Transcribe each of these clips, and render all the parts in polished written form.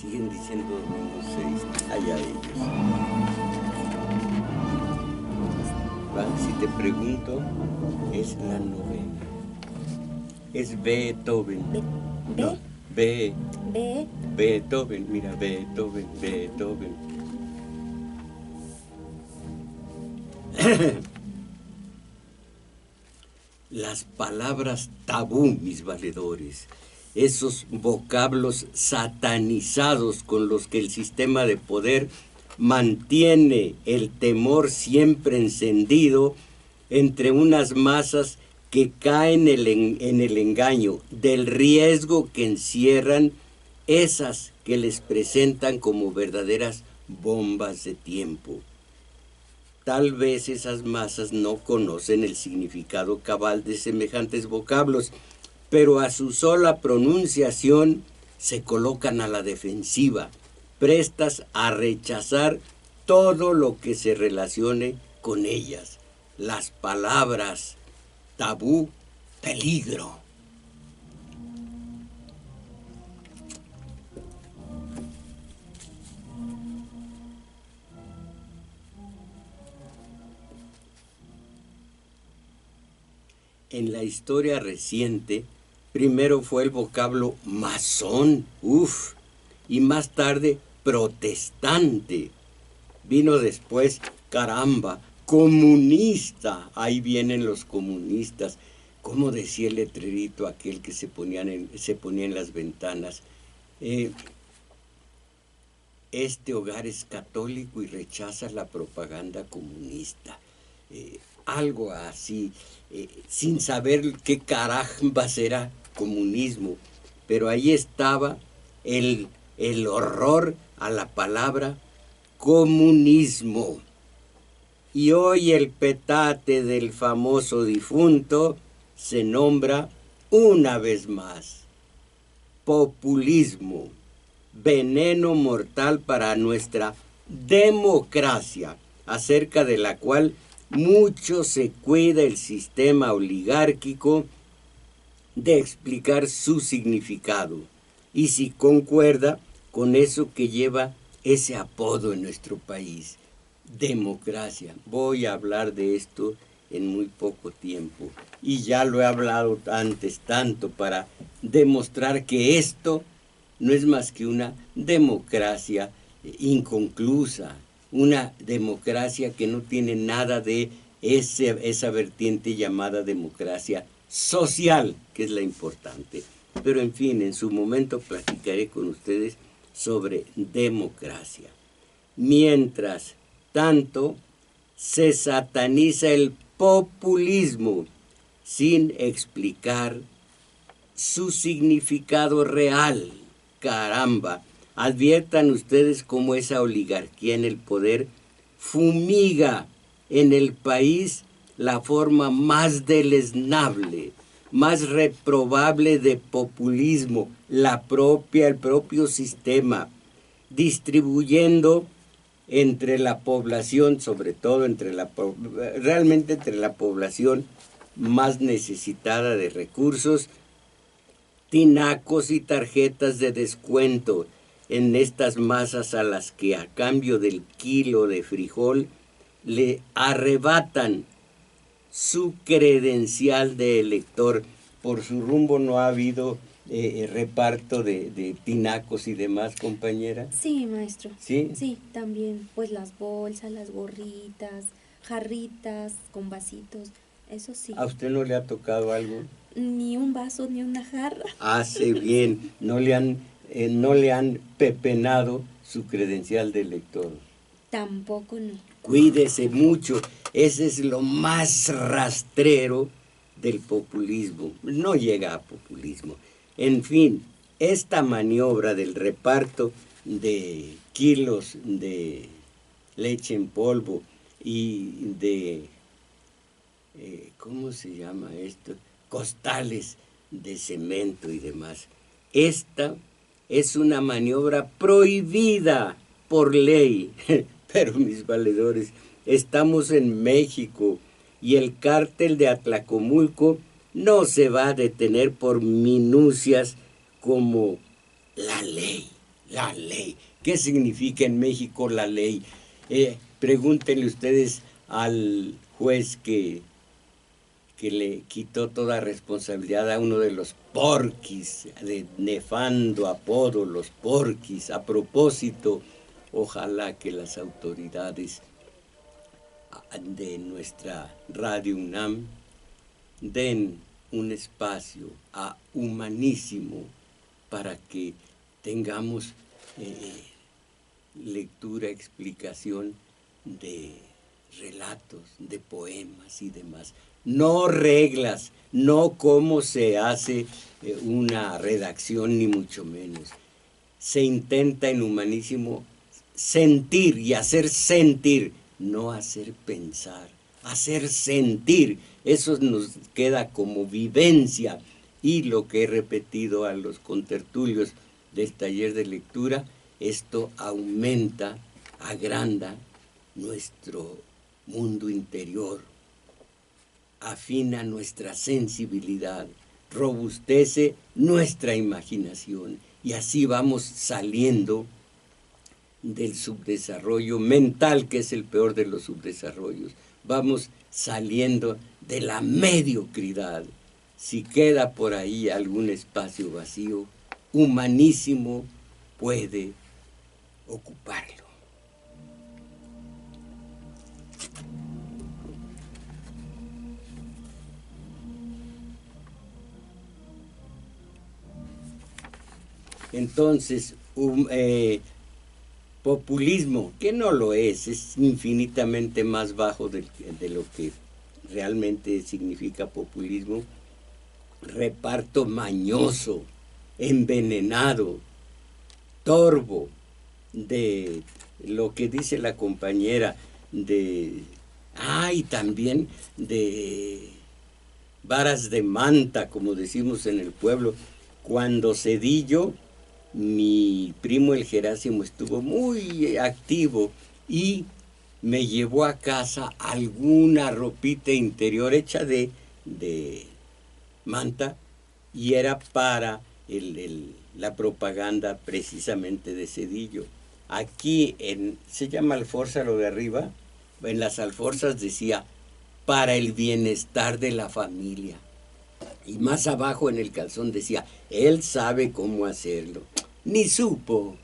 siguen diciendo número 6. Allá ellos. Va, si te pregunto, es la novena. Es Beethoven. No, Beethoven, mira, Beethoven. Las palabras tabú, mis valedores, esos vocablos satanizados con los que el sistema de poder mantiene el temor siempre encendido entre unas masas que caen en el engaño del riesgo que encierran esas que les presentan como verdaderas bombas de tiempo. Tal vez esas masas no conocen el significado cabal de semejantes vocablos, pero a su sola pronunciación se colocan a la defensiva, prestas a rechazar todo lo que se relacione con ellas. Las palabras tabú, peligro. En la historia reciente, primero fue el vocablo masón, y más tarde protestante. Vino después, caramba, comunista. Ahí vienen los comunistas. Como decía el letrerito aquel que se ponía en las ventanas. Este hogar es católico y rechaza la propaganda comunista. Algo así, sin saber qué caramba será comunismo. Pero ahí estaba el horror a la palabra comunismo. Y hoy el petate del famoso difunto se nombra una vez más populismo, veneno mortal para nuestra democracia, acerca de la cual mucho se cuida el sistema oligárquico de explicar su significado. Y si concuerda con eso que lleva ese apodo en nuestro país, democracia. Voy a hablar de esto en muy poco tiempo. Y ya lo he hablado antes tanto para demostrar que esto no es más que una democracia inconclusa, una democracia que no tiene nada de esa vertiente llamada democracia social, que es la importante. Pero en fin, en su momento platicaré con ustedes sobre democracia. Mientras tanto, se sataniza el populismo sin explicar su significado real. Caramba, adviertan ustedes cómo esa oligarquía en el poder fumiga en el país la forma más deleznable, más reprobable de populismo, el propio sistema, distribuyendo entre la población, sobre todo realmente entre la población más necesitada de recursos, tinacos y tarjetas de descuento en estas masas a las que a cambio del kilo de frijol le arrebatan su credencial de elector. Por su rumbo no ha habido reparto de tinacos y demás, compañera. Sí, maestro. ¿Sí? Sí, también, pues las bolsas, las gorritas, jarritas con vasitos, eso sí. ¿A usted no le ha tocado algo? Ni un vaso, ni una jarra. Hace bien, no le han pepenado su credencial de elector. Tampoco no. Cuídese mucho, ese es lo más rastrero del populismo. No llega a populismo. En fin, esta maniobra del reparto de kilos de leche en polvo y de, ¿cómo se llama esto? Costales de cemento y demás. Esta es una maniobra prohibida por ley. Pero mis valedores, estamos en México y el cártel de Atlacomulco no se va a detener por minucias como la ley. La ley. ¿Qué significa en México la ley? Pregúntenle ustedes al juez que le quitó toda responsabilidad a uno de los porquis, de nefando apodo, los porquis. A propósito, ojalá que las autoridades de nuestra Radio UNAM den un espacio a Humanísimo para que tengamos lectura, explicación de relatos, de poemas y demás. No reglas, no cómo se hace una redacción, ni mucho menos. Se intenta en Humanísimo sentir y hacer sentir, no hacer pensar, hacer sentir. Eso nos queda como vivencia. Y lo que he repetido a los contertulios del taller de lectura, esto aumenta, agranda nuestro mundo interior, afina nuestra sensibilidad, robustece nuestra imaginación, y así vamos saliendo del subdesarrollo mental, que es el peor de los subdesarrollos. Vamos saliendo de la mediocridad. Si queda por ahí algún espacio vacío, Humanísimo puede ocuparlo. Entonces, populismo, que no lo es infinitamente más bajo de lo que realmente significa populismo. Reparto mañoso, envenenado, torvo, de lo que dice la compañera, y también de varas de manta, como decimos en el pueblo. Cuando Cedillo, mi primo el Gerásimo, estuvo muy activo y me llevó a casa alguna ropita interior hecha de manta, y era para la propaganda precisamente de Cedillo. Aquí se llama alforza lo de arriba, en las alforzas decía, para el bienestar de la familia. Y más abajo en el calzón decía, él sabe cómo hacerlo. Ni supo.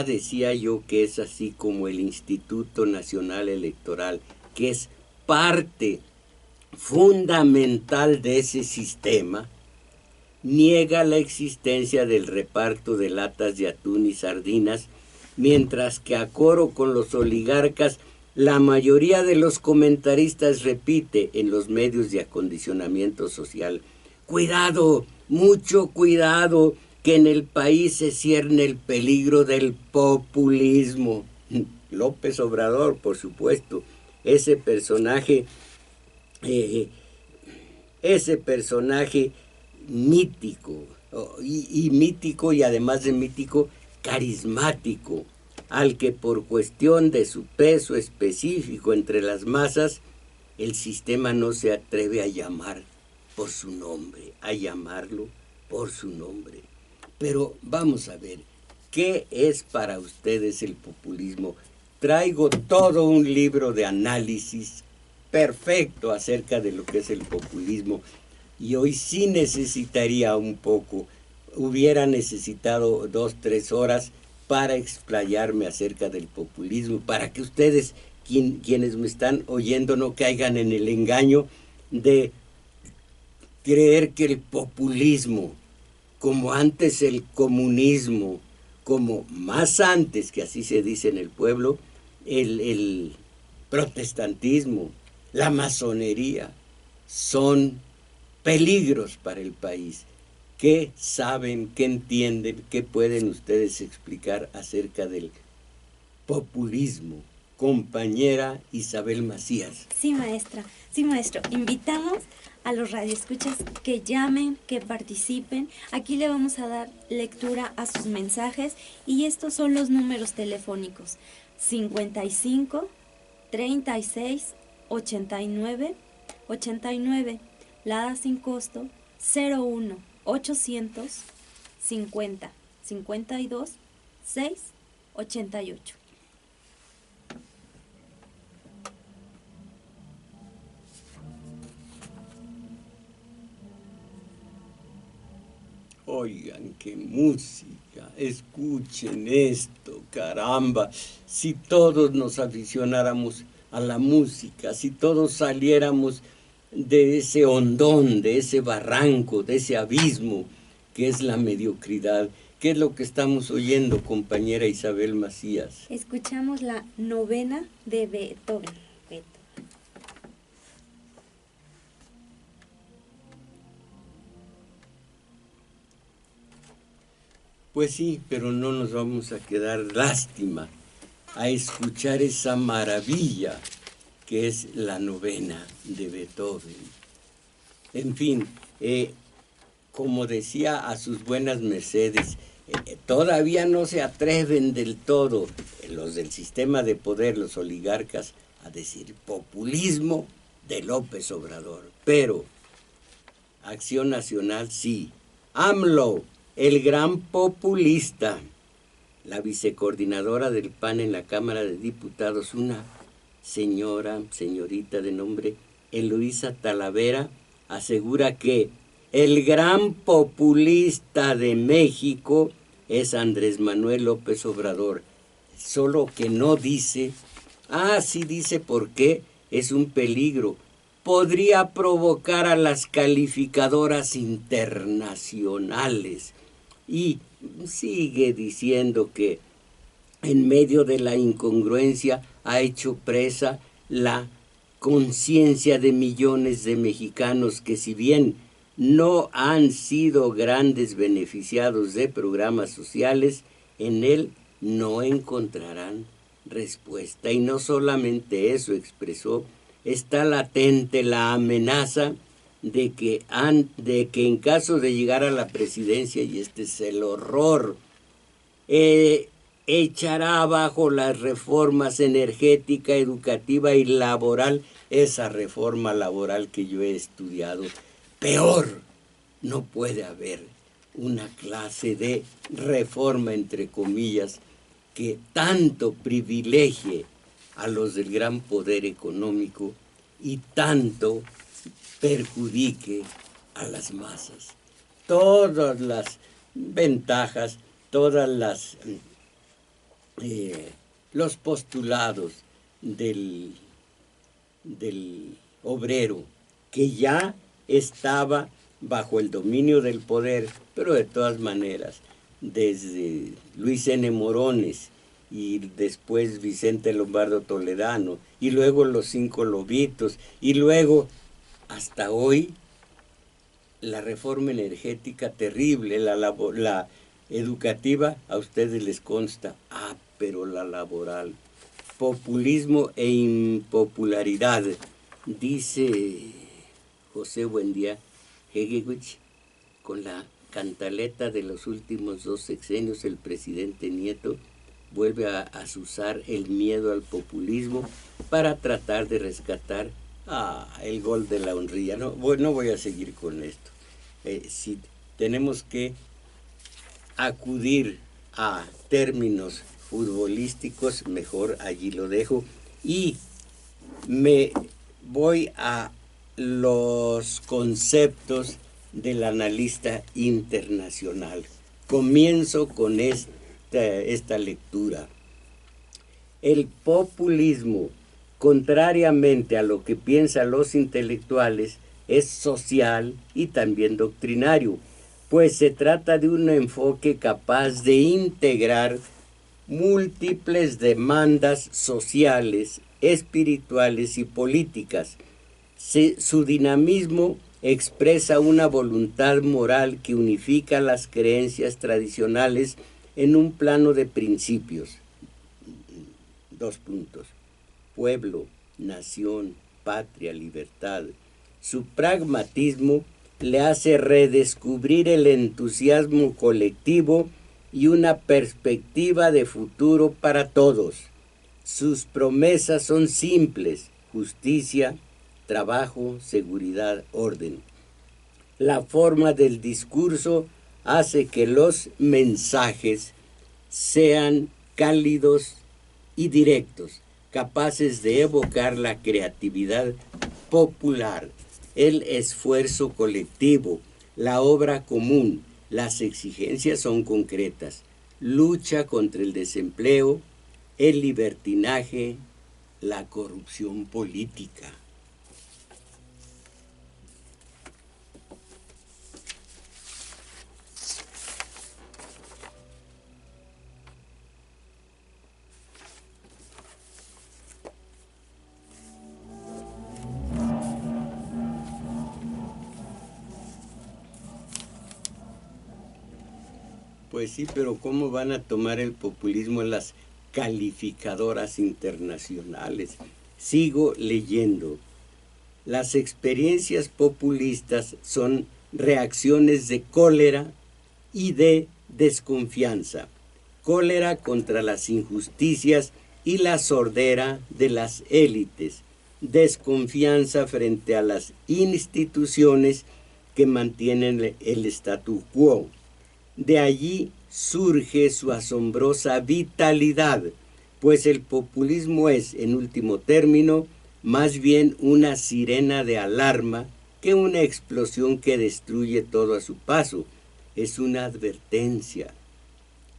Decía yo que es así como el Instituto Nacional Electoral, que es parte fundamental de ese sistema, niega la existencia del reparto de latas de atún y sardinas, mientras que a coro con los oligarcas, la mayoría de los comentaristas repite en los medios de acondicionamiento social: cuidado, mucho cuidado, que en el país se cierne el peligro del populismo. López Obrador, por supuesto, ese personaje mítico, y mítico, y además de mítico, carismático, al que por cuestión de su peso específico entre las masas, el sistema no se atreve a llamar por su nombre, a llamarlo por su nombre. Pero vamos a ver, ¿qué es para ustedes el populismo? Traigo todo un libro de análisis perfecto acerca de lo que es el populismo, y hoy sí necesitaría hubiera necesitado 2-3 horas para explayarme acerca del populismo, para que ustedes, quienes me están oyendo, no caigan en el engaño de creer que el populismo, como antes el comunismo, como más antes, que así se dice en el pueblo, el protestantismo, la masonería, son peligros para el país. ¿Qué saben, qué entienden, qué pueden ustedes explicar acerca del populismo? Compañera Isabel Macías. Sí, maestra. Sí, maestro. Invitamos a los radioescuchas que llamen, que participen. Aquí le vamos a dar lectura a sus mensajes, y estos son los números telefónicos: 55 368989, la da sin costo 01 800 50 52 6 88. Oigan, qué música, escuchen esto, caramba. Si todos nos aficionáramos a la música, si todos saliéramos de ese hondón, de ese barranco, de ese abismo que es la mediocridad. ¿Qué es lo que estamos oyendo, compañera Isabel Macías? Escuchamos la novena de Beethoven. Pues sí, pero no nos vamos a quedar lástima a escuchar esa maravilla que es la novena de Beethoven. En fin, como decía a sus buenas mercedes, todavía no se atreven del todo los del sistema de poder, los oligarcas, a decir populismo de López Obrador. Pero Acción Nacional sí. AMLO, el gran populista, la vicecoordinadora del PAN en la Cámara de Diputados, una señorita de nombre Eloísa Talavera, asegura que el gran populista de México es Andrés Manuel López Obrador, solo que no dice, sí dice por qué es un peligro. Podría provocar a las calificadoras internacionales. Y sigue diciendo que en medio de la incongruencia ha hecho presa la conciencia de millones de mexicanos que, si bien no han sido grandes beneficiados de programas sociales, en él no encontrarán respuesta. Y no solamente eso, expresó, está latente la amenaza de que en caso de llegar a la presidencia, y este es el horror, echará abajo las reformas energética, educativa y laboral, esa reforma laboral que yo he estudiado. Peor, no puede haber una clase de reforma, entre comillas, que tanto privilegie a los del gran poder económico y tanto perjudique a las masas. Todas las ventajas, los postulados del obrero, que ya estaba bajo el dominio del poder, pero de todas maneras, desde Luis N. Morones y después Vicente Lombardo Toledano, y luego los 5 lobitos, y luego hasta hoy la reforma energética terrible, la educativa, a ustedes les consta, pero la laboral, populismo e impopularidad, dice José Buendía Hegewich, con la cantaleta de los últimos 2 sexenios, el presidente Nieto vuelve a azuzar el miedo al populismo para tratar de rescatar el gol de la honrilla. No voy a seguir con esto. Si tenemos que acudir a términos futbolísticos, mejor allí lo dejo. Y me voy a los conceptos del analista internacional. Comienzo con esta lectura. El populismo, contrariamente a lo que piensan los intelectuales, es social y también doctrinario, pues se trata de un enfoque capaz de integrar múltiples demandas sociales, espirituales y políticas. Su dinamismo expresa una voluntad moral que unifica las creencias tradicionales en un plano de principios. 2 puntos. Pueblo, nación, patria, libertad. Su pragmatismo le hace redescubrir el entusiasmo colectivo y una perspectiva de futuro para todos. Sus promesas son simples: justicia, trabajo, seguridad, orden. La forma del discurso hace que los mensajes sean cálidos y directos, capaces de evocar la creatividad popular, el esfuerzo colectivo, la obra común. Las exigencias son concretas: lucha contra el desempleo, el libertinaje, la corrupción política. Pues sí, pero ¿cómo van a tomar el populismo en las calificadoras internacionales? Sigo leyendo. Las experiencias populistas son reacciones de cólera y de desconfianza. Cólera contra las injusticias y la sordera de las élites. Desconfianza frente a las instituciones que mantienen el statu quo. De allí surge su asombrosa vitalidad, pues el populismo es, en último término, más bien una sirena de alarma que una explosión que destruye todo a su paso. Es una advertencia,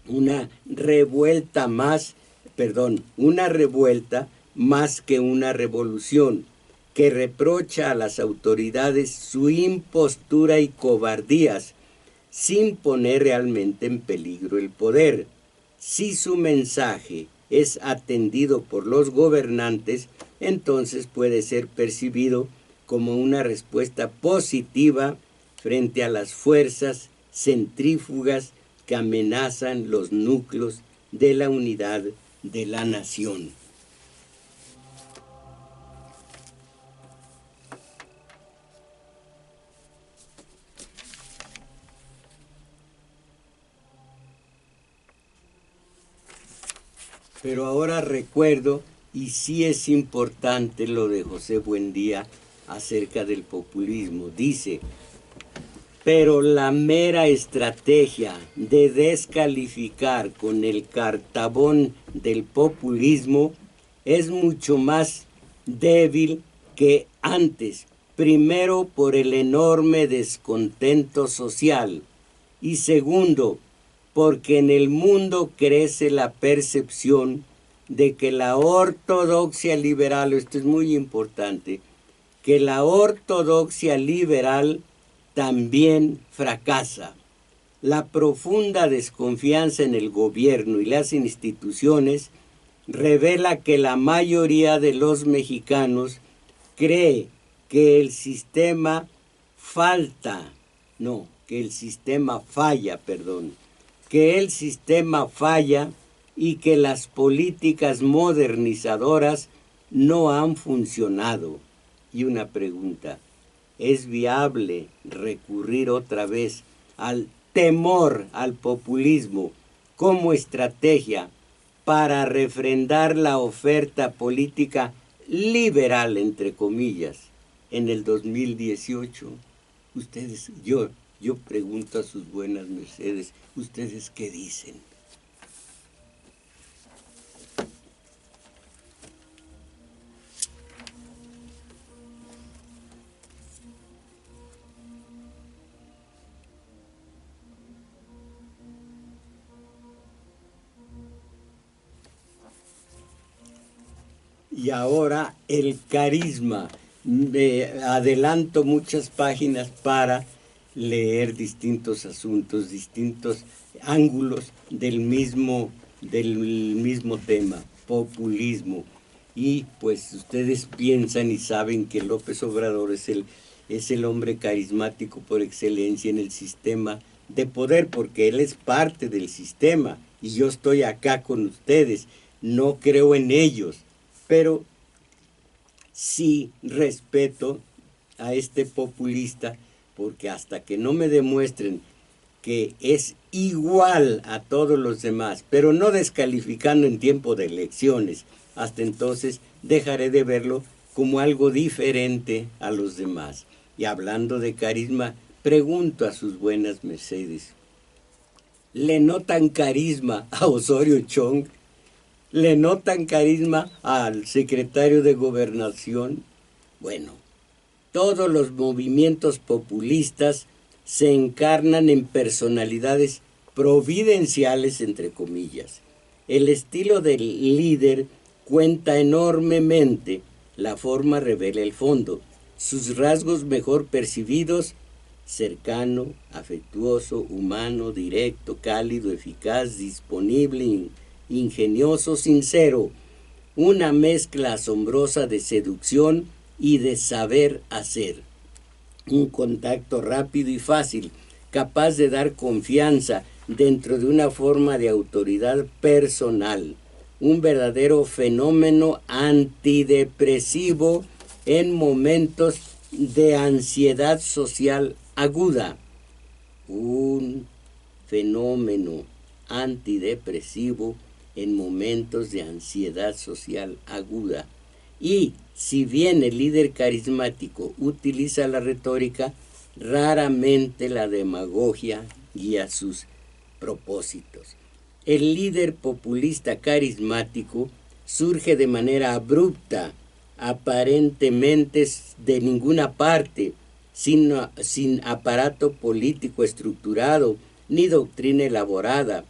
una revuelta más que una revolución, que reprocha a las autoridades su impostura y cobardías, sin poner realmente en peligro el poder. Si su mensaje es atendido por los gobernantes, entonces puede ser percibido como una respuesta positiva frente a las fuerzas centrífugas que amenazan los núcleos de la unidad de la nación. Pero ahora recuerdo, y sí es importante lo de José Buendía acerca del populismo. Dice: pero la mera estrategia de descalificar con el cartabón del populismo es mucho más débil que antes. Primero, por el enorme descontento social, y segundo, porque en el mundo crece la percepción de que la ortodoxia liberal, esto es muy importante, que la ortodoxia liberal también fracasa. La profunda desconfianza en el gobierno y las instituciones revela que la mayoría de los mexicanos cree que el sistema falla, y que las políticas modernizadoras no han funcionado. Y una pregunta: ¿es viable recurrir otra vez al temor al populismo como estrategia para refrendar la oferta política liberal, entre comillas, en el 2018? Ustedes, yo pregunto a sus buenas mercedes, ¿ustedes qué dicen? Y ahora el carisma. Me adelanto muchas páginas para leer distintos asuntos, distintos ángulos del mismo tema, populismo. Y pues ustedes piensan y saben que López Obrador es el hombre carismático por excelencia en el sistema de poder, porque él es parte del sistema y yo estoy acá con ustedes. No creo en ellos, pero sí respeto a este populista, porque hasta que no me demuestren que es igual a todos los demás, pero no descalificando en tiempo de elecciones, hasta entonces dejaré de verlo como algo diferente a los demás. Y hablando de carisma, pregunto a sus buenas mercedes, ¿le notan carisma a Osorio Chong? ¿Le notan carisma al secretario de Gobernación? Bueno, todos los movimientos populistas se encarnan en personalidades providenciales, entre comillas. El estilo del líder cuenta enormemente, la forma revela el fondo. Sus rasgos mejor percibidos: cercano, afectuoso, humano, directo, cálido, eficaz, disponible, ingenioso, sincero. Una mezcla asombrosa de seducción y de saber hacer. Un contacto rápido y fácil, capaz de dar confianza dentro de una forma de autoridad personal. Un verdadero fenómeno antidepresivo en momentos de ansiedad social aguda. Un fenómeno antidepresivo en momentos de ansiedad social aguda. Y si bien el líder carismático utiliza la retórica, raramente la demagogia guía sus propósitos. El líder populista carismático surge de manera abrupta, aparentemente de ninguna parte, sin aparato político estructurado ni doctrina elaborada,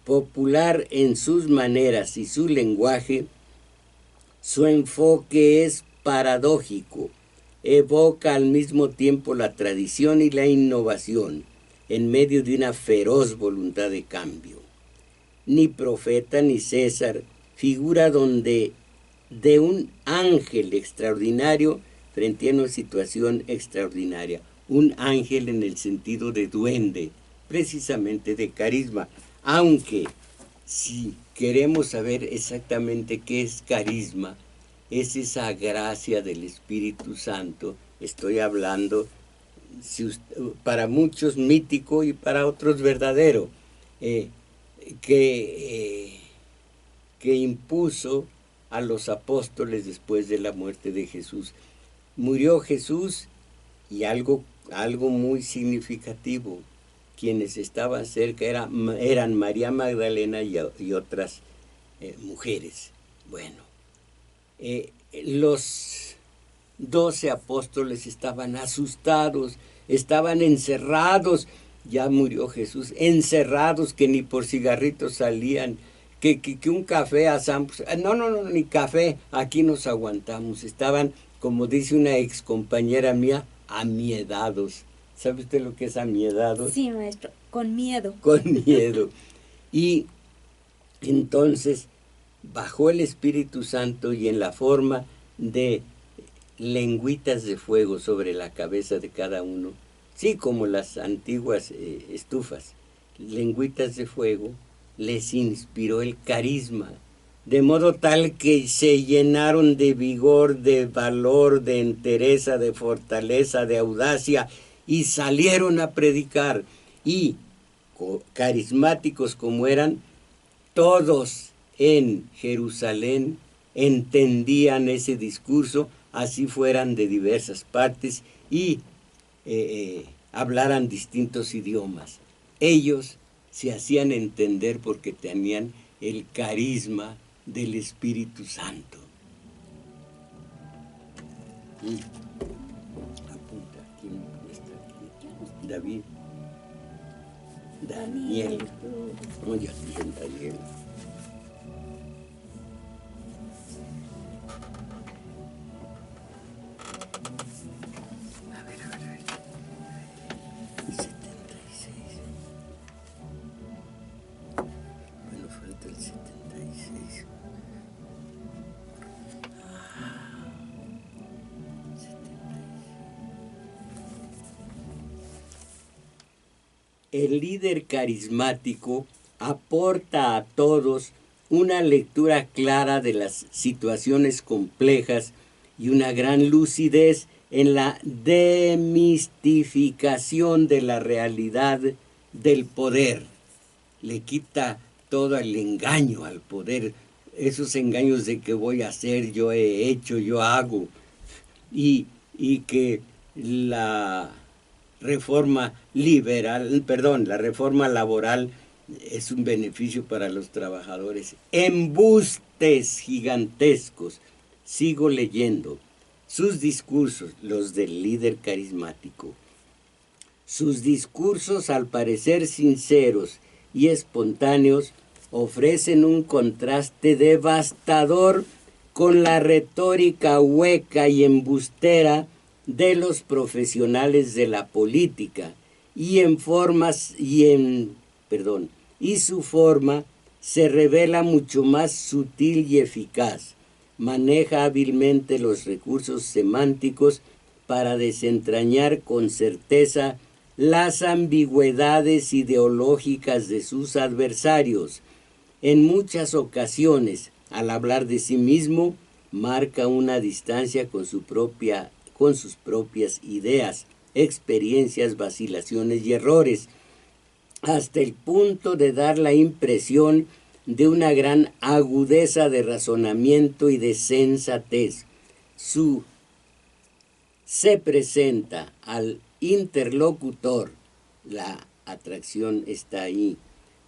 popular en sus maneras y su lenguaje. Su enfoque es paradójico, evoca al mismo tiempo la tradición y la innovación, en medio de una feroz voluntad de cambio. Ni profeta ni César, figura donde de un ángel extraordinario frente a una situación extraordinaria. Un ángel en el sentido de duende, precisamente de carisma. Aunque si queremos saber exactamente qué es carisma, es esa gracia del Espíritu Santo. Estoy hablando, para muchos mítico y para otros verdadero, que impuso a los apóstoles después de la muerte de Jesús. Murió Jesús y algo muy significativo. Quienes estaban cerca eran María Magdalena y otras mujeres. Bueno, los 12 apóstoles estaban asustados, estaban encerrados. Ya murió Jesús, encerrados, que ni por cigarritos salían, que un café asamos. No, ni café, aquí nos aguantamos. Estaban, como dice una ex compañera mía, amiedados. ¿Sabe usted lo que es amiedado? Sí, maestro, con miedo. Con miedo. Y entonces bajó el Espíritu Santo y en la forma de lengüitas de fuego sobre la cabeza de cada uno, sí, como las antiguas estufas, lengüitas de fuego, les inspiró el carisma, de modo tal que se llenaron de vigor, de valor, de entereza, de fortaleza, de audacia, y salieron a predicar. Y carismáticos como eran, todos en Jerusalén entendían ese discurso, así fueran de diversas partes y hablaran distintos idiomas. Ellos se hacían entender porque tenían el carisma del Espíritu Santo. Apunta, ¿quién está aquí? David. Daniel. No, yo dije Daniel. A ver. 76. Bueno, falta el 76. El líder carismático aporta a todos una lectura clara de las situaciones complejas y una gran lucidez en la demistificación de la realidad del poder. Le quita todo el engaño al poder. esos engaños de que voy a hacer, yo he hecho, yo hago, y que la reforma la reforma laboral es un beneficio para los trabajadores. Embustes gigantescos. Sigo leyendo sus discursos, los del líder carismático. Sus discursos, al parecer sinceros y espontáneos, ofrecen un contraste devastador con la retórica hueca y embustera de los profesionales de la política, y su forma se revela mucho más sutil y eficaz. Maneja hábilmente los recursos semánticos para desentrañar con certeza las ambigüedades ideológicas de sus adversarios. En muchas ocasiones, al hablar de sí mismo, marca una distancia con sus propias ideas, experiencias, vacilaciones y errores, hasta el punto de dar la impresión de una gran agudeza de razonamiento y de sensatez. Se presenta al interlocutor, la atracción está ahí,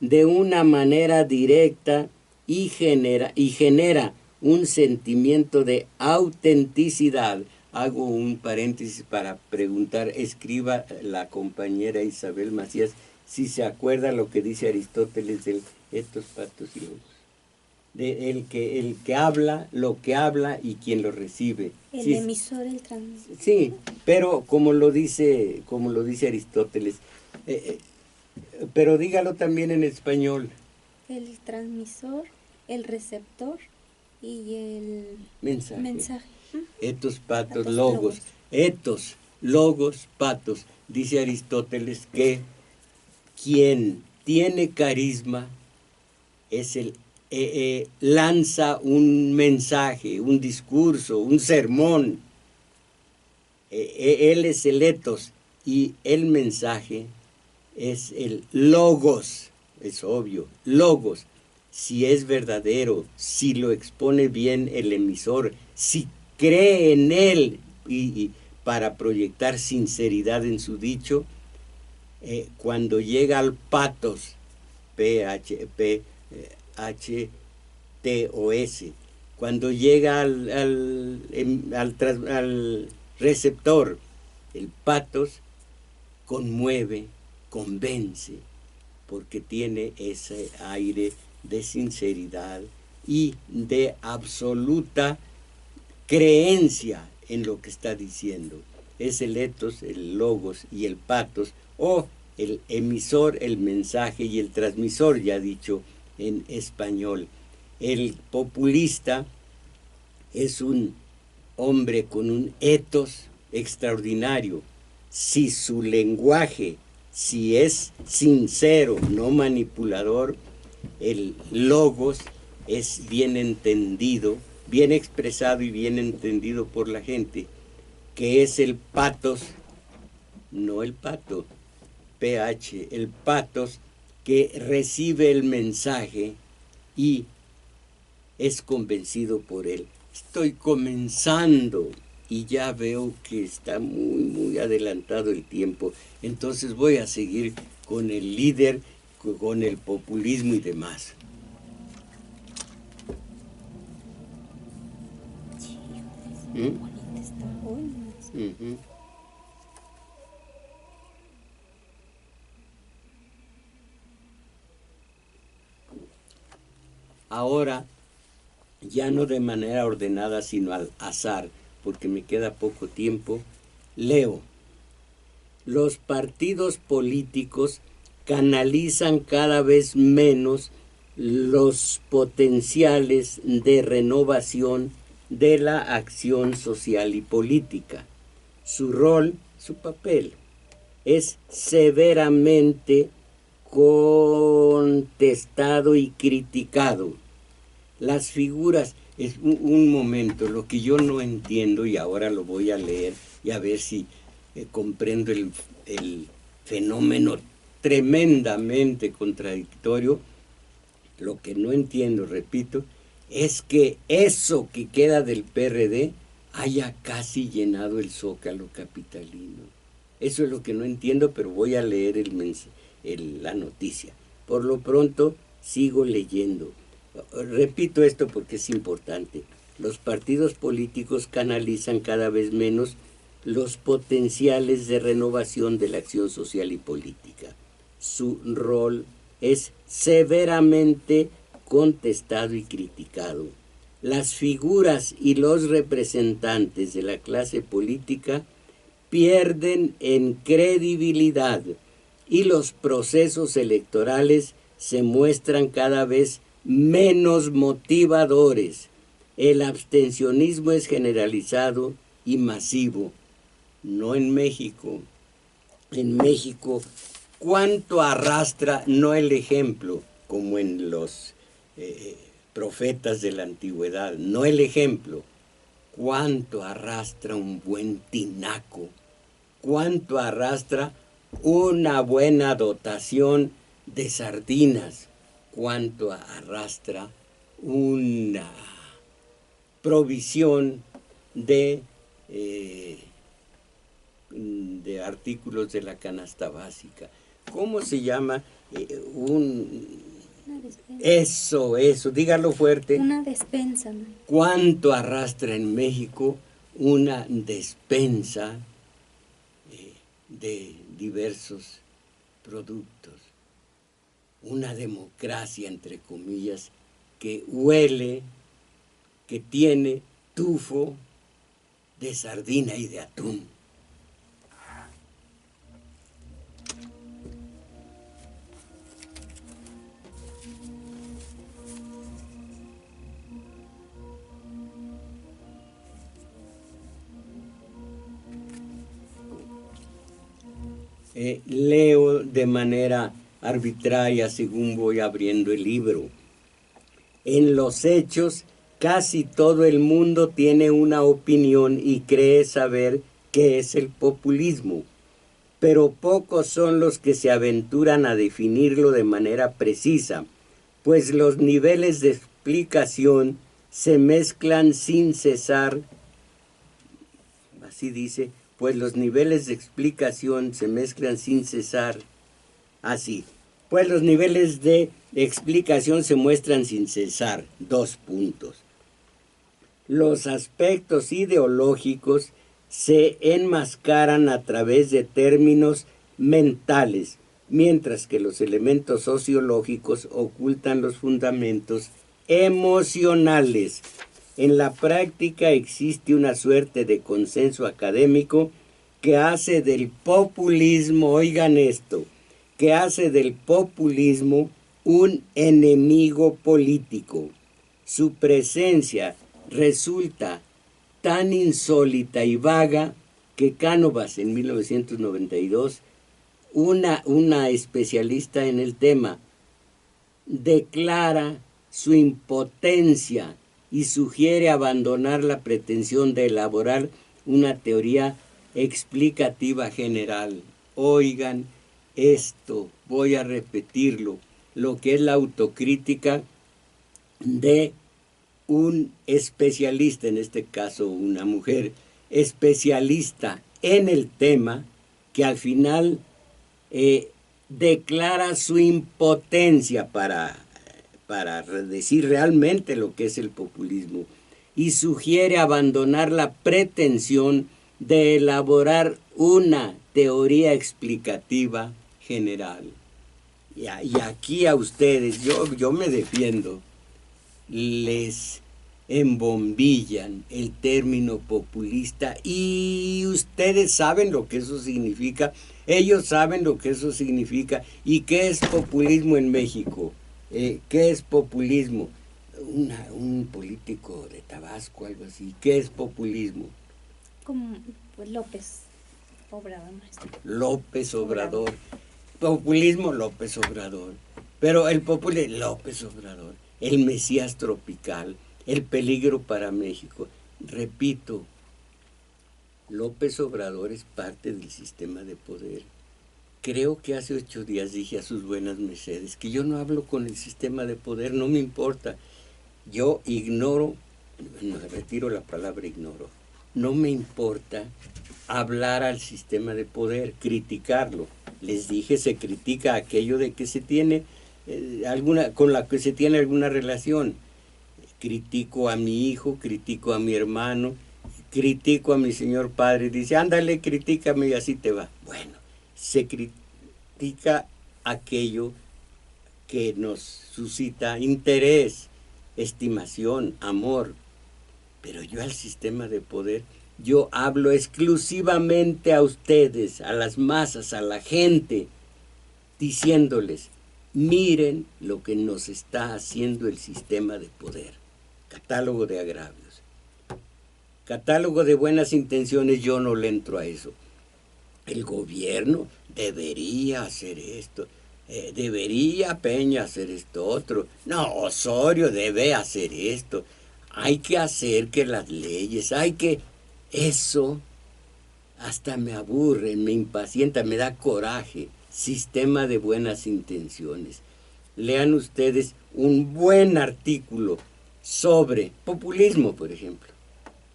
de una manera directa y genera un sentimiento de autenticidad. Hago un paréntesis para preguntar, escriba la compañera Isabel Macías si se acuerda lo que dice Aristóteles de estos patos y lobos. El que habla, lo que habla y quien lo recibe. El emisor, el transmisor. Sí, pero como lo dice Aristóteles, pero dígalo también en español. El transmisor, el receptor y el mensaje. Etos, patos, logos. Etos, logos, patos. Dice Aristóteles que quien tiene carisma es lanza un mensaje, un discurso, un sermón. Él es el etos y el mensaje es el logos, es obvio, logos. Si es verdadero, si lo expone bien el emisor, si cree en él y para proyectar sinceridad en su dicho, cuando llega al patos, H-T-O-S, cuando llega al receptor, el patos conmueve, convence, porque tiene ese aire de sinceridad y de absoluta creencia en lo que está diciendo. Es el etos, el logos y el patos, o el emisor, el mensaje y el transmisor, ya dicho en español. El populista es un hombre con un etos extraordinario. Si su lenguaje, si es sincero, no manipulador, el logos es bien entendido, bien expresado y bien entendido por la gente, que es el patos, no el pato, PH, el patos que recibe el mensaje y es convencido por él. Estoy comenzando y ya veo que está muy, muy adelantado el tiempo. Entonces voy a seguir con el líder, con el populismo y demás. Ahora, ya no de manera ordenada, sino al azar, porque me queda poco tiempo, leo. Los partidos políticos canalizan cada vez menos los potenciales de renovación de la acción social y política. Su rol, su papel, es severamente contestado y criticado. Las figuras, es un momento, lo que yo no entiendo, y ahora lo voy a leer y a ver si comprendo el fenómeno tremendamente contradictorio. Lo que no entiendo, repito, es que eso que queda del PRD haya casi llenado el zócalo capitalino. Eso es lo que no entiendo, pero voy a leer la noticia. Por lo pronto, sigo leyendo. Repito esto porque es importante. Los partidos políticos canalizan cada vez menos los potenciales de renovación de la acción social y política. Su rol es severamente contestado y criticado. Las figuras y los representantes de la clase política pierden en credibilidad y los procesos electorales se muestran cada vez menos motivadores. El abstencionismo es generalizado y masivo. No en México. En México, ¿cuánto arrastra, no el ejemplo, como en los profetas de la antigüedad, no el ejemplo, cuánto arrastra un buen tinaco, cuánto arrastra una buena dotación de sardinas, cuánto arrastra una provisión de artículos de la canasta básica. ¿Cómo se llama? Eso, dígalo fuerte. Una despensa, ¿no? ¿Cuánto arrastra en México una despensa de diversos productos? Una democracia, entre comillas, que huele, que tiene tufo de sardina y de atún. Leo de manera arbitraria según voy abriendo el libro. En los hechos, casi todo el mundo tiene una opinión y cree saber qué es el populismo, pero pocos son los que se aventuran a definirlo de manera precisa, pues los niveles de explicación se mezclan sin cesar, así dice, pues los niveles de explicación se mezclan sin cesar. Así, pues los niveles de explicación se muestran sin cesar. 2 puntos. Los aspectos ideológicos se enmascaran a través de términos mentales, mientras que los elementos sociológicos ocultan los fundamentos emocionales. En la práctica existe una suerte de consenso académico que hace del populismo, oigan esto, que hace del populismo un enemigo político. Su presencia resulta tan insólita y vaga que Cánovas, en 1992, una especialista en el tema, declara su impotencia y sugiere abandonar la pretensión de elaborar una teoría explicativa general. Oigan esto, voy a repetirlo, lo que es la autocrítica de un especialista, en este caso una mujer especialista en el tema, que al final declara su impotencia para decir realmente lo que es el populismo y sugiere abandonar la pretensión de elaborar una teoría explicativa general. Y aquí a ustedes, yo me defiendo, les embombillan el término populista y ustedes saben lo que eso significa, ellos saben lo que eso significa. ¿Y qué es populismo en México? ¿Qué es populismo? Un político de Tabasco, algo así. ¿Qué es populismo? Como pues, López Obrador, maestro. López Obrador. Populismo, López Obrador. Pero el populismo, López Obrador. El Mesías tropical, el peligro para México. Repito, López Obrador es parte del sistema de poder. Creo que hace 8 días dije a sus buenas mercedes que yo no hablo con el sistema de poder, no me importa. Yo ignoro, no, retiro la palabra ignoro, no me importa hablar al sistema de poder, criticarlo. Les dije, se critica aquello de que se tiene con la que se tiene alguna relación. Critico a mi hijo, critico a mi hermano, critico a mi señor padre, dice, ándale, critícame y así te va. Bueno, se critica aquello que nos suscita interés, estimación, amor. Pero yo al sistema de poder, yo hablo exclusivamente a ustedes, a las masas, a la gente, diciéndoles, miren lo que nos está haciendo el sistema de poder. Catálogo de agravios. Catálogo de buenas intenciones, yo no le entro a eso. El gobierno debería hacer esto, debería Peña hacer esto otro. No, Osorio debe hacer esto. Hay que hacer que las leyes, hay que... Eso hasta me aburre, me impacienta, me da coraje. Sistema de buenas intenciones. Lean ustedes un buen artículo sobre populismo, por ejemplo,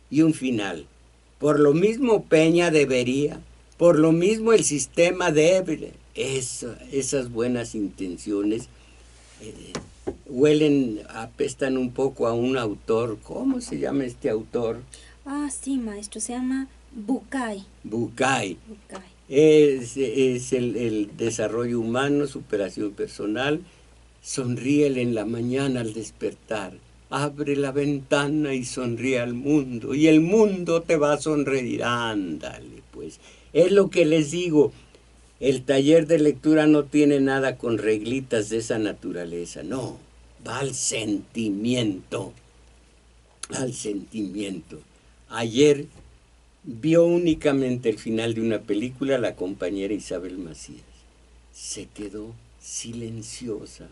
y un final. Por lo mismo Peña debería, por lo mismo el sistema debe. Esas buenas intenciones huelen, apestan un poco a un autor. ¿Cómo se llama este autor? Ah, sí, maestro, se llama Bucay. Bucay. Bucay. Es el desarrollo humano, superación personal. Sonríele en la mañana al despertar. Abre la ventana y sonríe al mundo. Y el mundo te va a sonreír. Ándale, pues. Es lo que les digo. El taller de lectura no tiene nada con reglitas de esa naturaleza. No, va al sentimiento. Al sentimiento. Ayer vio únicamente el final de una película la compañera Isabel Macías. Se quedó silenciosa.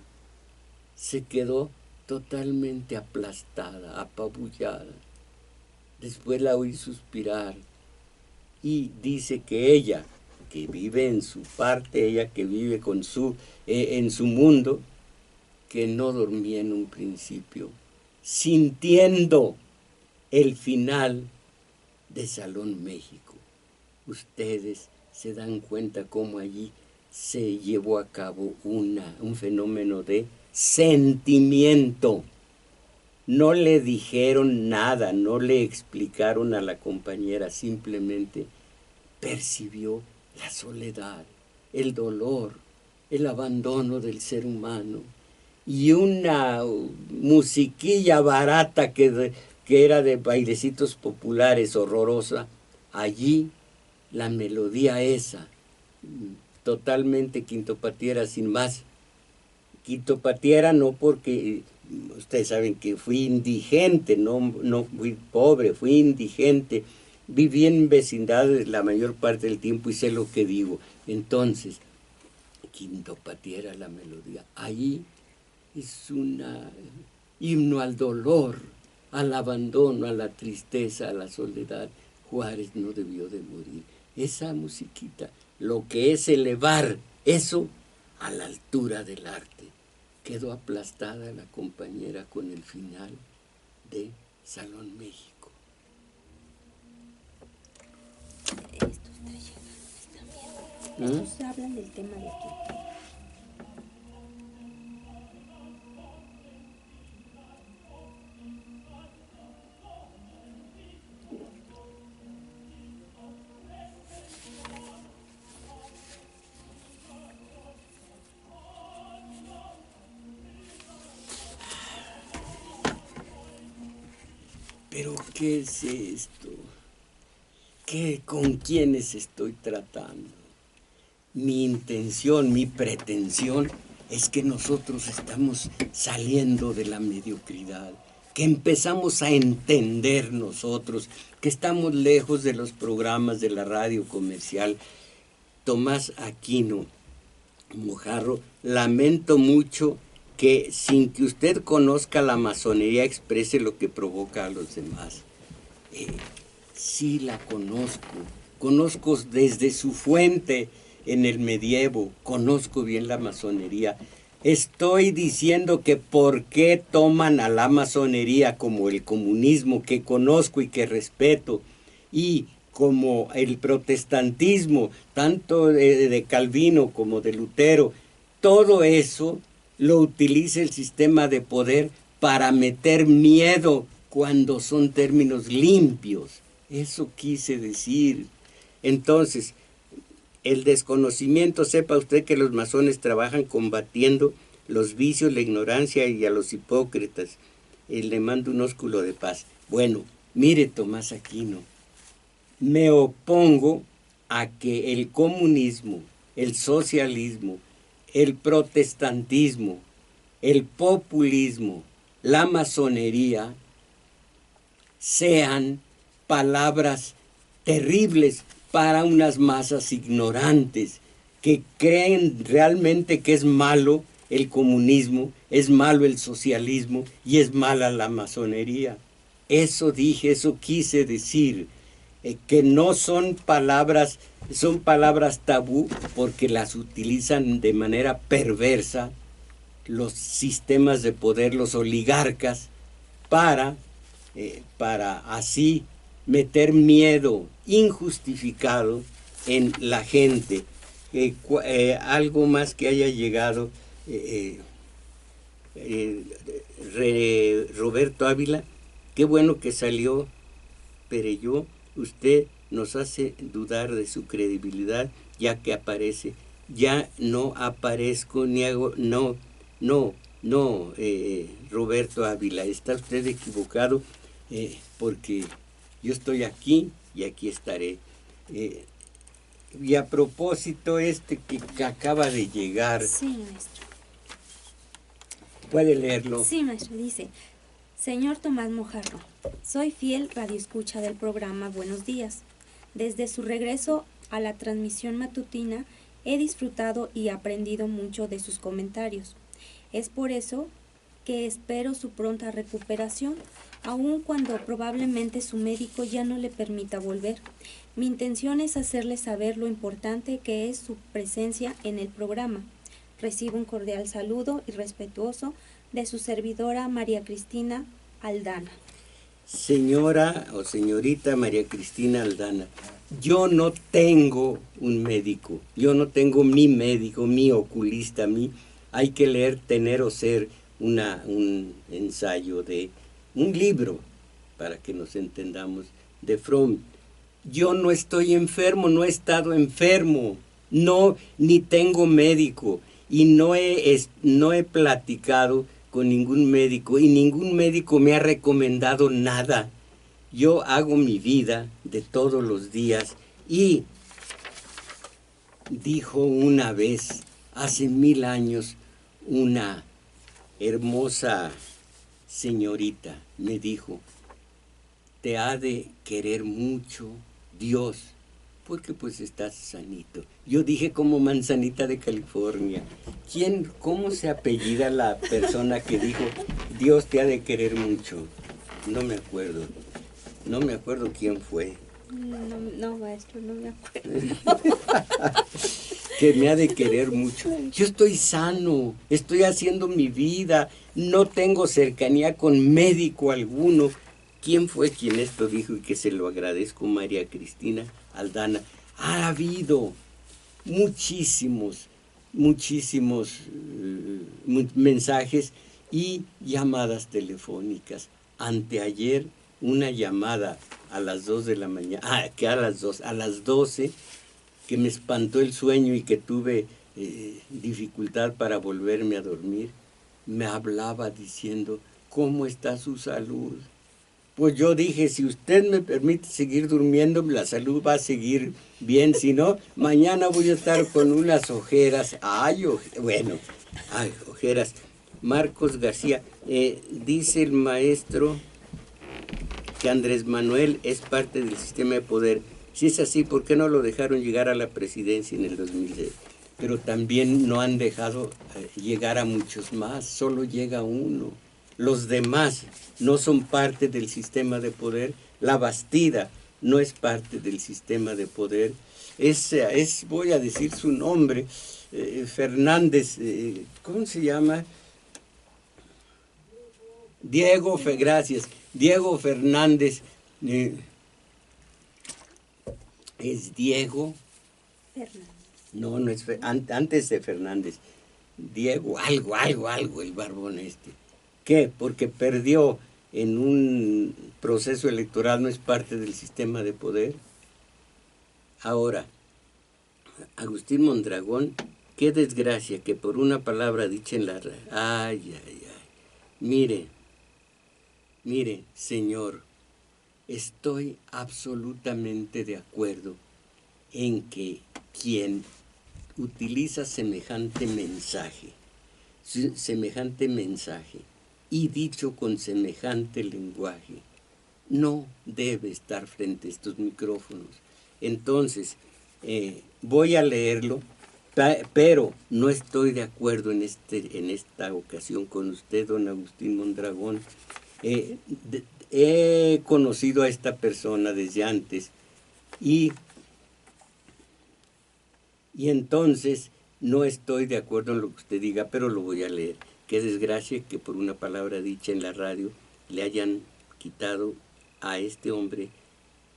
Se quedó totalmente aplastada, apabullada. Después la oí suspirar y dice que ella, que vive en su parte, ella que vive con en su mundo, que no dormía en un principio, sintiendo el final de Salón México. Ustedes se dan cuenta cómo allí se llevó a cabo un fenómeno de sentimiento. No le dijeron nada, no le explicaron a la compañera, simplemente percibió la soledad, el dolor, el abandono del ser humano y una musiquilla barata que era de bailecitos populares, horrorosa. Allí la melodía esa, totalmente quintopatiera, sin más. Quintopatiera no porque, ustedes saben que fui indigente, no fui pobre, fui indigente. Viví en vecindades la mayor parte del tiempo y sé lo que digo. Entonces, quintopatiera la melodía. Allí es un himno al dolor, al abandono, a la tristeza, a la soledad. Juárez no debió de morir. Esa musiquita, lo que es elevar eso a la altura del arte. Quedó aplastada la compañera con el final de Salón México. Estos trayectos también. Estos hablan del tema de aquí. ¿Pero qué es esto? ¿Con quiénes estoy tratando? Mi intención, mi pretensión es que nosotros estamos saliendo de la mediocridad, que empezamos a entender nosotros, que estamos lejos de los programas de la radio comercial. Tomás Aquino Mojarro, lamento mucho que sin que usted conozca la masonería exprese lo que provoca a los demás. Sí la conozco desde su fuente en el medievo, conozco bien la masonería. Estoy diciendo que por qué toman a la masonería como el comunismo que conozco y que respeto, y como el protestantismo, tanto de Calvino como de Lutero, todo eso lo utiliza el sistema de poder para meter miedo cuando son términos limpios. Eso quise decir. Entonces, el desconocimiento, sepa usted que los masones trabajan combatiendo los vicios, la ignorancia y a los hipócritas. Le mando un ósculo de paz. Bueno, mire Tomás Aquino, me opongo a que el comunismo, el socialismo, el protestantismo, el populismo, la masonería sean palabras terribles para unas masas ignorantes que creen realmente que es malo el comunismo, es malo el socialismo y es mala la masonería. Eso dije, eso quise decir, que no son palabras tabú porque las utilizan de manera perversa los sistemas de poder, los oligarcas, para así meter miedo injustificado en la gente. Algo más que haya llegado, Roberto Ávila, qué bueno que salió Perelló, usted nos hace dudar de su credibilidad ya que aparece. Ya no aparezco ni hago, no, Roberto Ávila, está usted equivocado, porque yo estoy aquí y aquí estaré. Y a propósito que acaba de llegar. Sí, maestro. ¿Puede leerlo? Sí, maestro, dice: Señor Tomás Mojarro, soy fiel radioescucha del programa Buenos Días. Desde su regreso a la transmisión matutina he disfrutado y aprendido mucho de sus comentarios. Es por eso que espero su pronta recuperación, aun cuando probablemente su médico ya no le permita volver. Mi intención es hacerle saber lo importante que es su presencia en el programa. Recibo un cordial saludo y respetuoso de su servidora María Cristina Aldana. Señora o señorita María Cristina Aldana, yo no tengo un médico, yo no tengo mi médico, mi oculista, hay que leer Tener o Ser, un ensayo de un libro, para que nos entendamos, de Fromm. Yo no estoy enfermo, no he estado enfermo, no, ni tengo médico, y no he platicado con ningún médico, y ningún médico me ha recomendado nada. Yo hago mi vida de todos los días, y dijo una vez, hace 1000 años, una hermosa señorita, me dijo: te ha de querer mucho Dios, porque pues estás sanito. Yo dije como Manzanita de California. ¿Cómo se apellida la persona que dijo Dios te ha de querer mucho? No me acuerdo quién fue. No, maestro, no me acuerdo. Que me ha de querer mucho. Yo estoy sano, estoy haciendo mi vida, no tengo cercanía con médico alguno. ¿Quién fue quien esto dijo? Y que se lo agradezco, María Cristina Aldana. Ha habido muchísimos mensajes y llamadas telefónicas. Anteayer, una llamada a las 2 de la mañana, a las 12, que me espantó el sueño y que tuve dificultad para volverme a dormir. Me hablaba diciendo: ¿cómo está su salud? Pues yo dije, si usted me permite seguir durmiendo, la salud va a seguir bien. Si no, mañana voy a estar con unas ojeras. Ojeras. Marcos García, dice el maestro que Andrés Manuel es parte del sistema de poder. Si es así, ¿por qué no lo dejaron llegar a la presidencia en el 2006? Pero también no han dejado llegar a muchos más, solo llega uno. Los demás no son parte del sistema de poder. La Bastida no es parte del sistema de poder. Voy a decir su nombre, Fernández, ¿cómo se llama? Gracias, Diego Fernández. ¿Es Diego? Fernández. No, no es antes de Fernández. Diego, algo, el barbón este. ¿Qué? Porque perdió en un proceso electoral, no es parte del sistema de poder. Ahora, Agustín Mondragón, qué desgracia que por una palabra dicha en la... Ay. Mire, señor, estoy absolutamente de acuerdo en que quien utiliza semejante mensaje y dicho con semejante lenguaje, no debe estar frente a estos micrófonos. Entonces, voy a leerlo, pero no estoy de acuerdo en esta ocasión con usted, don Agustín Mondragón. He conocido a esta persona desde antes y entonces no estoy de acuerdo en lo que usted diga, pero lo voy a leer. Qué desgracia que por una palabra dicha en la radio le hayan quitado a este hombre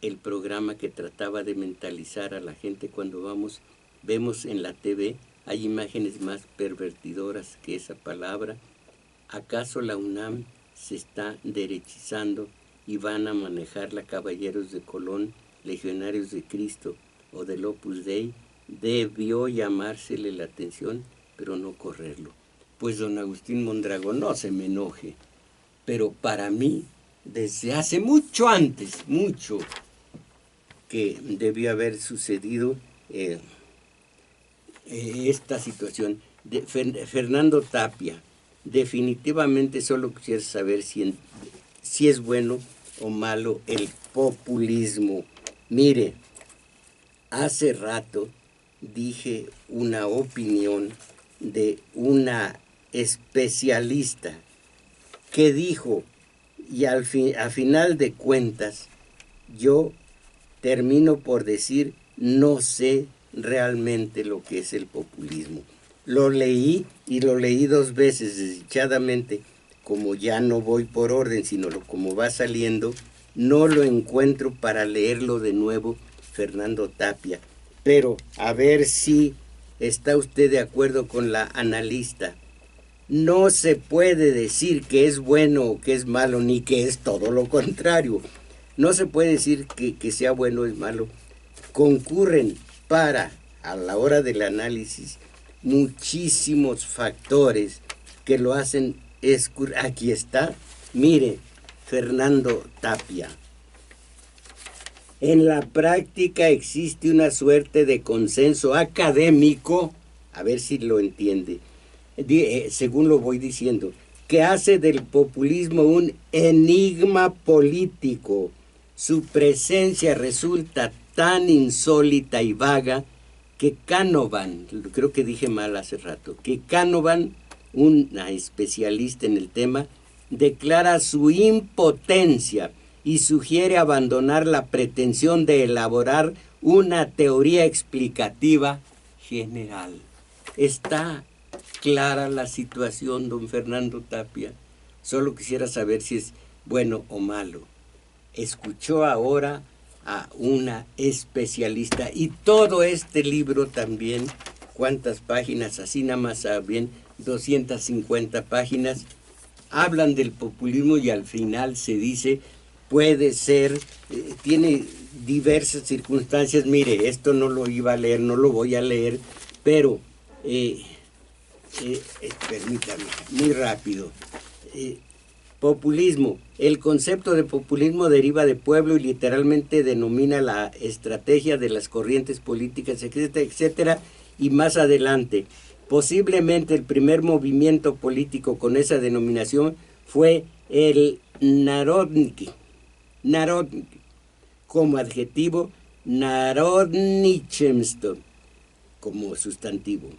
el programa que trataba de mentalizar a la gente. Cuando vemos en la TV, hay imágenes más pervertidoras que esa palabra. ¿Acaso la UNAM se está derechizando y van a manejarla caballeros de Colón, legionarios de Cristo o del Opus Dei? Debió llamársele la atención, pero no correrlo. Pues don Agustín Mondragón, no se me enoje, pero para mí, desde hace mucho antes, que debió haber sucedido esta situación. Fernando Tapia, definitivamente solo quisiera saber si es bueno o malo el populismo. Mire, hace rato dije una opinión de una especialista que dijo, y a final de cuentas, yo termino por decir, no sé realmente lo que es el populismo. Lo leí y lo leí 2 veces desdichadamente, como ya no voy por orden, sino como va saliendo, no lo encuentro para leerlo de nuevo, Fernando Tapia. Pero a ver si está usted de acuerdo con la analista. No se puede decir que es bueno o que es malo, ni que es todo lo contrario. No se puede decir que sea bueno o es malo. Concurren a la hora del análisis, muchísimos factores que lo hacen Aquí está, mire, Fernando Tapia. En la práctica existe una suerte de consenso académico, a ver si lo entiende, según lo voy diciendo, que hace del populismo un enigma político. Su presencia resulta tan insólita y vaga que Canavan, creo que dije mal hace rato, que Canavan, una especialista en el tema, declara su impotencia y sugiere abandonar la pretensión de elaborar una teoría explicativa general. Está clara la situación, don Fernando Tapia. Solo quisiera saber si es bueno o malo. Escuchó ahora a una especialista y todo este libro también, ¿cuántas páginas? Así nada más bien 250 páginas, hablan del populismo y al final se dice, puede ser, tiene diversas circunstancias. Mire, esto no lo iba a leer, no lo voy a leer, pero permítame, muy rápido. Populismo. El concepto de populismo deriva de pueblo y literalmente denomina la estrategia de las corrientes políticas, etcétera, etcétera, y más adelante. Posiblemente el primer movimiento político con esa denominación fue el Narodniki. Narodniki. Como adjetivo, Narodnichemstvo, como sustantivo.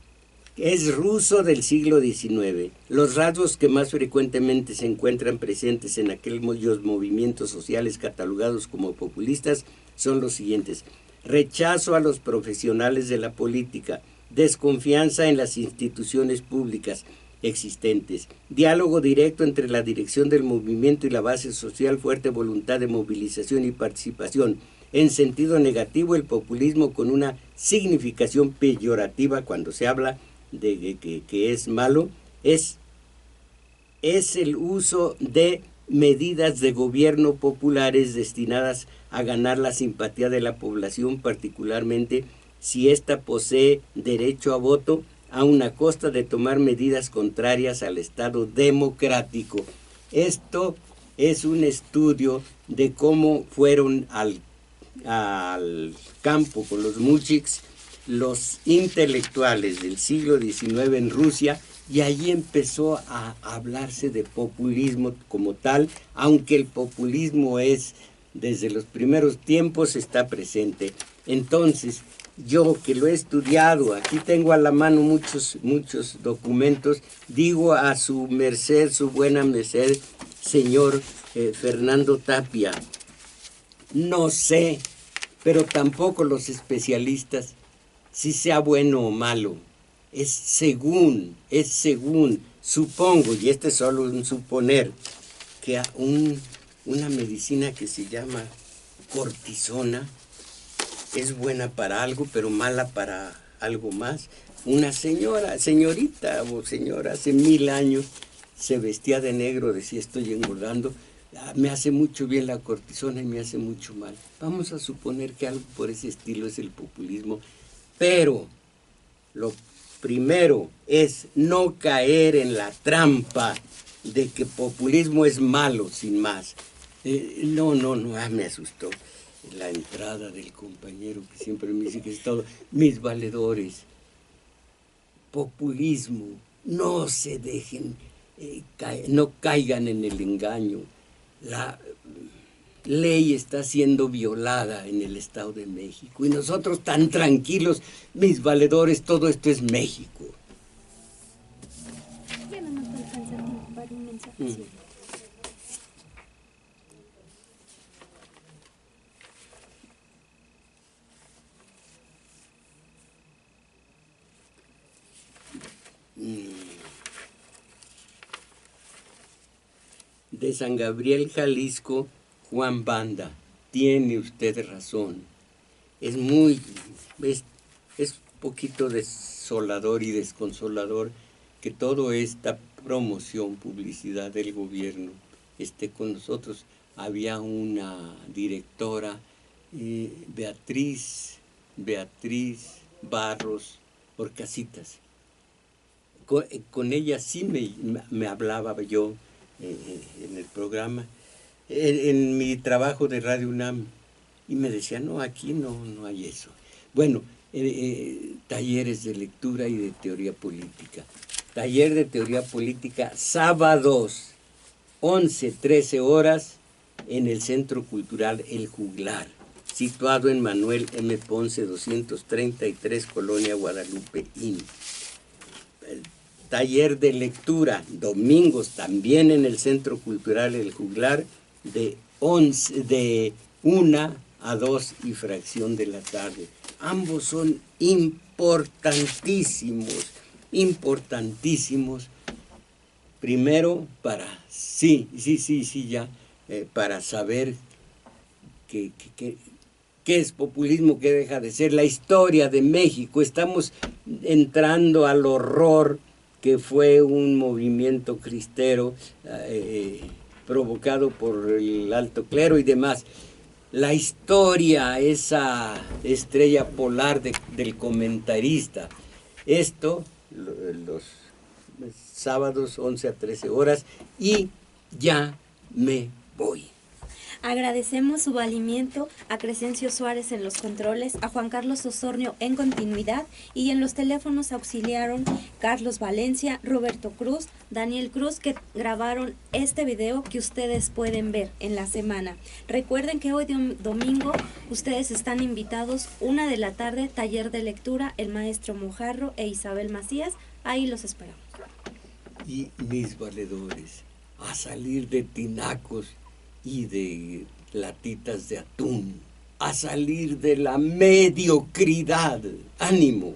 Es ruso del siglo XIX. Los rasgos que más frecuentemente se encuentran presentes en aquellos movimientos sociales catalogados como populistas son los siguientes: rechazo a los profesionales de la política, desconfianza en las instituciones públicas existentes, diálogo directo entre la dirección del movimiento y la base social, fuerte voluntad de movilización y participación. En sentido negativo, el populismo con una significación peyorativa cuando se habla de que es malo, es el uso de medidas de gobierno populares destinadas a ganar la simpatía de la población, particularmente si ésta posee derecho a voto, a una costa de tomar medidas contrarias al Estado democrático. Esto es un estudio de cómo fueron al campo con los mujiks los intelectuales del siglo XIX en Rusia, y allí empezó a hablarse de populismo como tal, aunque el populismo es, desde los primeros tiempos, está presente. Entonces, yo que lo he estudiado, aquí tengo a la mano muchos documentos, digo a su merced, su buena merced, señor Fernando Tapia, no sé, pero tampoco los especialistas, si sea bueno o malo. Es según, supongo, y este es solo un suponer, que una medicina que se llama cortisona es buena para algo, pero mala para algo más. Una señorita o señora, hace 1000 años, se vestía de negro, decía estoy engordando, me hace mucho bien la cortisona y me hace mucho mal. Vamos a suponer que algo por ese estilo es el populismo, pero lo primero es no caer en la trampa de que populismo es malo, sin más. No, me asustó la entrada del compañero que siempre me dice que es todo. Mis valedores, populismo, no se dejen, no caigan en el engaño. La ley está siendo violada en el Estado de México y nosotros tan tranquilos, mis valedores, todo esto es México. Ya no nos alcanza tiempo para un mensaje. De San Gabriel, Jalisco, Juan Banda, tiene usted razón. Es poquito desolador y desconsolador que toda esta promoción, publicidad del gobierno esté con nosotros. Había una directora, Beatriz Barros Orcasitas. Con ella sí me hablaba yo en el programa, en mi trabajo de Radio UNAM, y me decía, no, aquí no hay eso. Bueno, talleres de lectura y de teoría política. Taller de teoría política, sábados, 11-13 horas, en el Centro Cultural El Juglar, situado en Manuel M. Ponce 233, Colonia Guadalupe, IN. Taller de lectura, domingos, también en el Centro Cultural El Juglar, de 1 a 2 y fracción de la tarde. Ambos son importantísimos. Primero, para para saber qué es populismo, qué deja de ser, la historia de México. Estamos entrando al horror que fue un movimiento cristero provocado por el alto clero y demás. La historia, esa estrella polar del comentarista. Esto, los sábados 11 a 13 horas, y ya me voy. Agradecemos su valimiento a Crescencio Suárez en los controles, a Juan Carlos Osornio en continuidad, y en los teléfonos auxiliaron Carlos Valencia, Roberto Cruz, Daniel Cruz, que grabaron este video que ustedes pueden ver en la semana. Recuerden que hoy domingo ustedes están invitados 1 de la tarde, taller de lectura, el maestro Mojarro e Isabel Macías. Ahí los esperamos. Y mis valedores, a salir de tinacos y de latitas de atún, a salir de la mediocridad. ¡Ánimo!